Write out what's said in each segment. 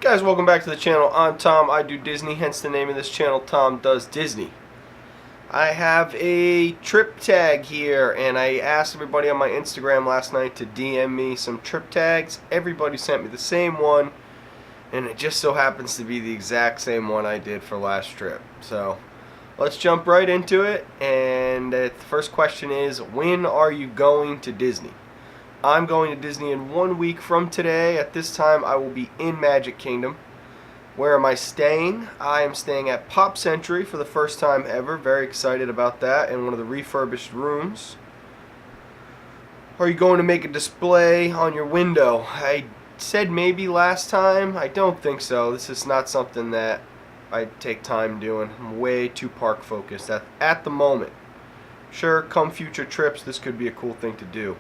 Guys, welcome back to the channel. I'm Tom. I do Disney, hence the name of this channel, Tom Does Disney. I have a trip tag here, and I asked everybody on my Instagram last night to DM me some trip tags. Everybody sent me the same one, and it just so happens to be the exact same one I did for last trip. So let's jump right into it, and the first question is, when are you going to Disney? I'm going to Disney in 1 week from today. At this time, I will be in Magic Kingdom. Where am I staying? I am staying at Pop Century for the first time ever. Very excited about that, in one of the refurbished rooms. Are you going to make a display on your window? I said maybe last time. I don't think so. This is not something that I take time doing. I'm way too park focused at the moment. Sure, come future trips, this could be a cool thing to do.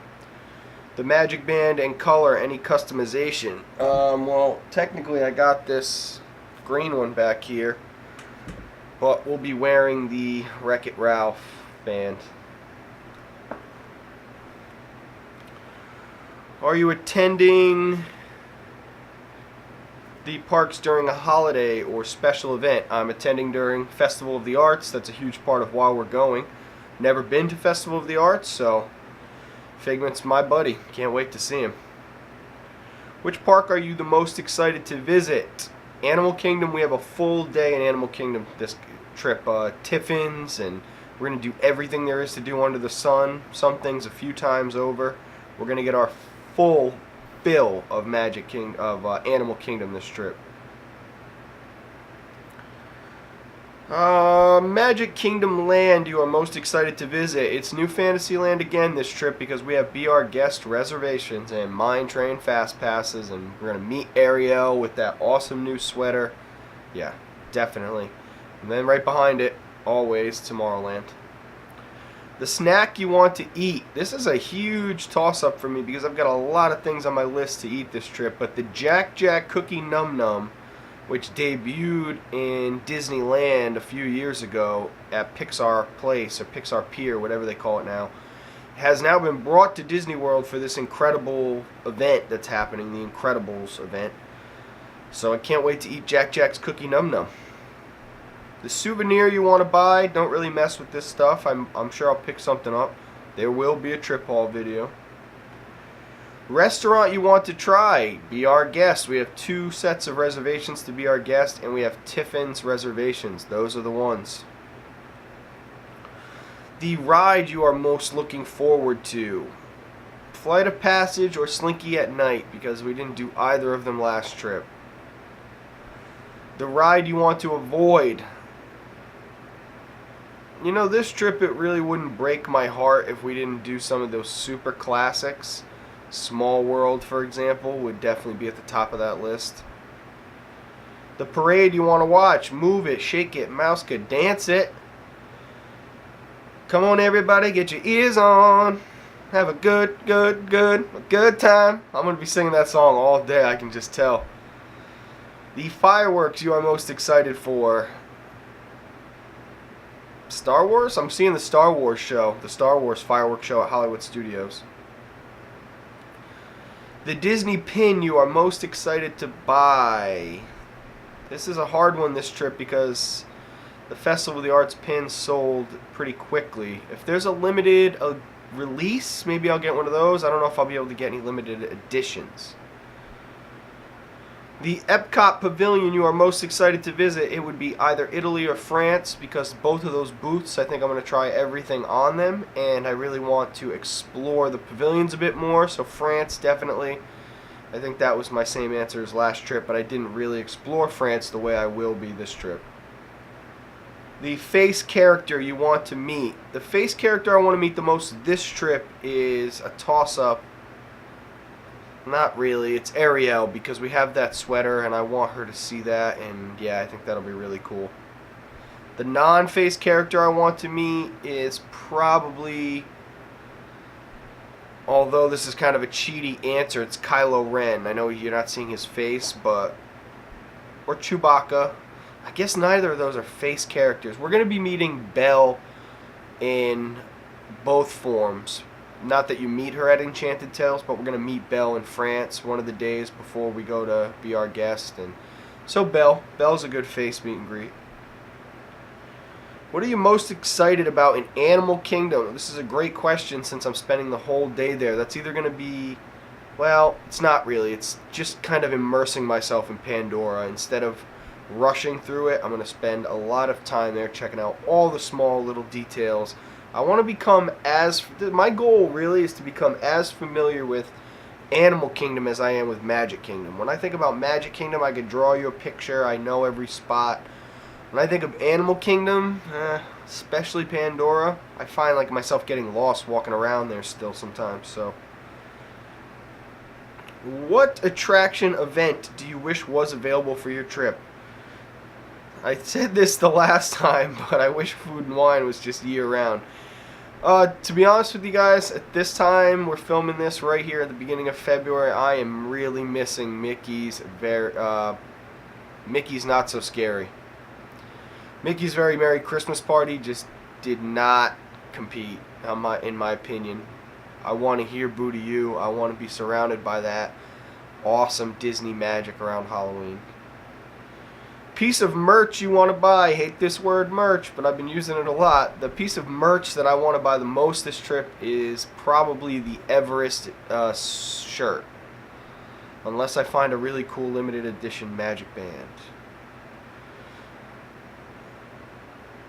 The Magic Band and color, any customization? Well, technically I got this green one back here, but we'll be wearing the Wreck-It Ralph band. Are you attending the parks during a holiday or special event? I'm attending during Festival of the Arts. That's a huge part of why we're going. Never been to Festival of the Arts, so Figment's my buddy. Can't wait to see him. Which park are you the most excited to visit? Animal Kingdom. We have a full day in Animal Kingdom this trip. Tiffin's, and we're going to do everything there is to do under the sun. Some things a few times over. We're going to get our full fill of Animal Kingdom this trip. Magic Kingdom land you are most excited to visit. It's New Fantasyland again this trip because we have Be Our Guest reservations and Mine Train fast passes, and we're going to meet Ariel with that awesome new sweater. Yeah, definitely. And then right behind it, always, Tomorrowland. The snack you want to eat. This is a huge toss-up for me because I've got a lot of things on my list to eat this trip, but the Jack Jack Cookie Num Num, which debuted in Disneyland a few years ago at Pixar Place or Pixar Pier, whatever they call it now, has now been brought to Disney World for this incredible event that's happening, the Incredibles event. So I can't wait to eat Jack Jack's Cookie Num Num. The souvenir you want to buy, don't really mess with this stuff. I'm sure I'll pick something up. There will be a trip haul video. Restaurant you want to try, Be Our Guest. We have 2 sets of reservations to Be Our Guest, and we have Tiffin's reservations. Those are the ones. The ride you are most looking forward to, Flight of Passage or Slinky at Night, because we didn't do either of them last trip. The ride you want to avoid. You know, this trip it really wouldn't break my heart if we didn't do some of those super classics. Small World, for example, would definitely be at the top of that list. The parade you want to watch, Move It, Shake It, Mouska, Dance It. Come on, everybody, get your ears on. Have a good time. I'm going to be singing that song all day, I can just tell. The fireworks you are most excited for. Star Wars? I'm seeing the Star Wars show, the Star Wars fireworks show at Hollywood Studios. The Disney pin you are most excited to buy. This is a hard one this trip because the Festival of the Arts pin sold pretty quickly. If there's a limited release, maybe I'll get one of those. I don't know if I'll be able to get any limited editions. The Epcot Pavilion you are most excited to visit, it would be either Italy or France, because both of those booths, I think I'm going to try everything on them, and I really want to explore the pavilions a bit more, so France definitely. I think that was my same answer as last trip, but I didn't really explore France the way I will be this trip. The face character you want to meet. The face character I want to meet the most this trip is a toss-up. Not really, it's Ariel, because we have that sweater and I want her to see that, and yeah, I think that'll be really cool. The non-face character I want to meet is probably, although this is kind of a cheaty answer, it's Kylo Ren. I know you're not seeing his face, but, or Chewbacca. I guess neither of those are face characters. We're going to be meeting Belle in both forms. Not that you meet her at Enchanted Tales, but we're going to meet Belle in France one of the days before we go to be our guest. And so Belle's a good face meet and greet. What are you most excited about in Animal Kingdom? This is a great question since I'm spending the whole day there. That's either going to be, well, it's not really. It's just kind of immersing myself in Pandora. Instead of rushing through it, I'm going to spend a lot of time there checking out all the small little details. I want to become my goal really is to become as familiar with Animal Kingdom as I am with Magic Kingdom. When I think about Magic Kingdom, I could draw you a picture. I know every spot. When I think of Animal Kingdom, especially Pandora, I find like myself getting lost walking around there still sometimes. So, what attraction event do you wish was available for your trip? I said this the last time, but I wish Food and Wine was just year-round. To be honest with you guys, at this time, we're filming this right here at the beginning of February. I am really missing Mickey's Not So Scary. Mickey's Very Merry Christmas Party just did not compete, in my opinion. I want to hear Boo to You. I want to be surrounded by that awesome Disney magic around Halloween. Piece of merch you want to buy. Hate this word merch, but I've been using it a lot. The piece of merch that I want to buy the most this trip is probably the Everest shirt. Unless I find a really cool limited edition magic band.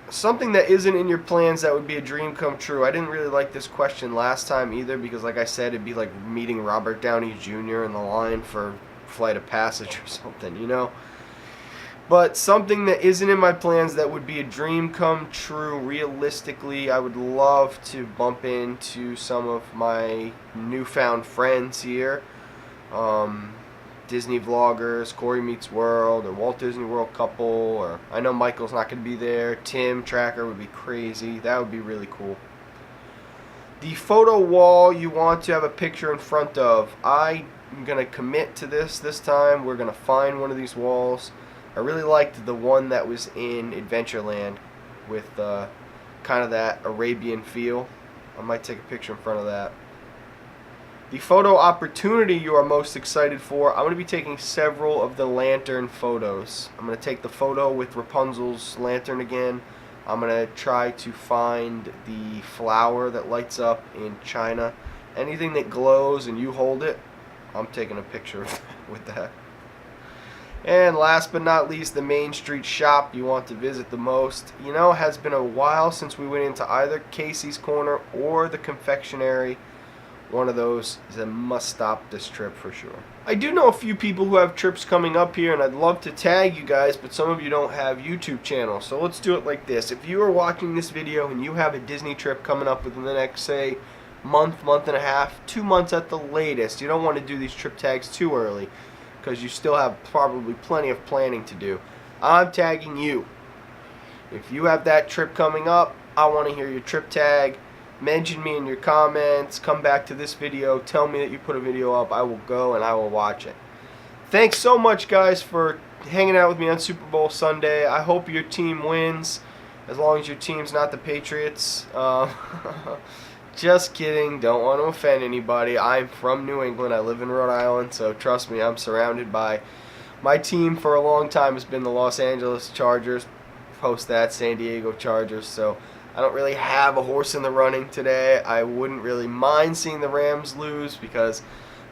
Something that isn't in your plans that would be a dream come true. I didn't really like this question last time either because, like I said, it'd be like meeting Robert Downey Jr. in the line for Flight of Passage or something, you know? But something that isn't in my plans that would be a dream come true, realistically, I would love to bump into some of my newfound friends here. Disney vloggers, Corey Meets World, or Walt Disney World couple, or I know Michael's not going to be there. Tim Tracker would be crazy. That would be really cool. The photo wall you want to have a picture in front of. I'm going to commit to this time. We're going to find one of these walls. I really liked the one that was in Adventureland with kind of that Arabian feel. I might take a picture in front of that. The photo opportunity you are most excited for. I'm going to be taking several of the lantern photos. I'm going to take the photo with Rapunzel's lantern again. I'm going to try to find the flower that lights up in China. Anything that glows and you hold it, I'm taking a picture with that. And last but not least, the Main Street shop you want to visit the most. You know, it has been a while since we went into either Casey's Corner or the confectionery. One of those is a must-stop this trip for sure. I do know a few people who have trips coming up here, and I'd love to tag you guys, but some of you don't have YouTube channels. So let's do it like this. If you are watching this video and you have a Disney trip coming up within the next, say, month and a half, 2 months at the latest, you don't want to do these trip tags too early because you still have probably plenty of planning to do. I'm tagging you. If you have that trip coming up, I want to hear your trip tag. Mention me in your comments. Come back to this video. Tell me that you put a video up. I will go and I will watch it. Thanks so much, guys, for hanging out with me on Super Bowl Sunday. I hope your team wins, as long as your team's not the Patriots. Just kidding. Don't want to offend anybody. I'm from New England. I live in Rhode Island, so trust me, I'm surrounded by... My team for a long time has been the Los Angeles Chargers. Post that, San Diego Chargers, so... I don't really have a horse in the running today. I wouldn't really mind seeing the Rams lose because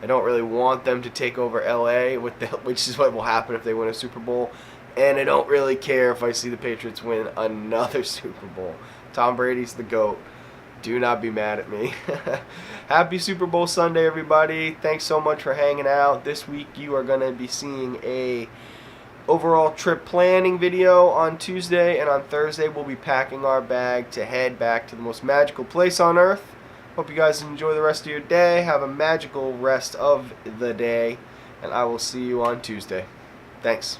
I don't really want them to take over LA, which is what will happen if they win a Super Bowl. And I don't really care if I see the Patriots win another Super Bowl. Tom Brady's the GOAT. Do not be mad at me. Happy Super Bowl Sunday, everybody. Thanks so much for hanging out. This week you are going to be seeing a overall trip planning video on Tuesday, and on Thursday we'll be packing our bag to head back to the most magical place on earth. Hope you guys enjoy the rest of your day. Have a magical rest of the day, and I will see you on Tuesday. Thanks.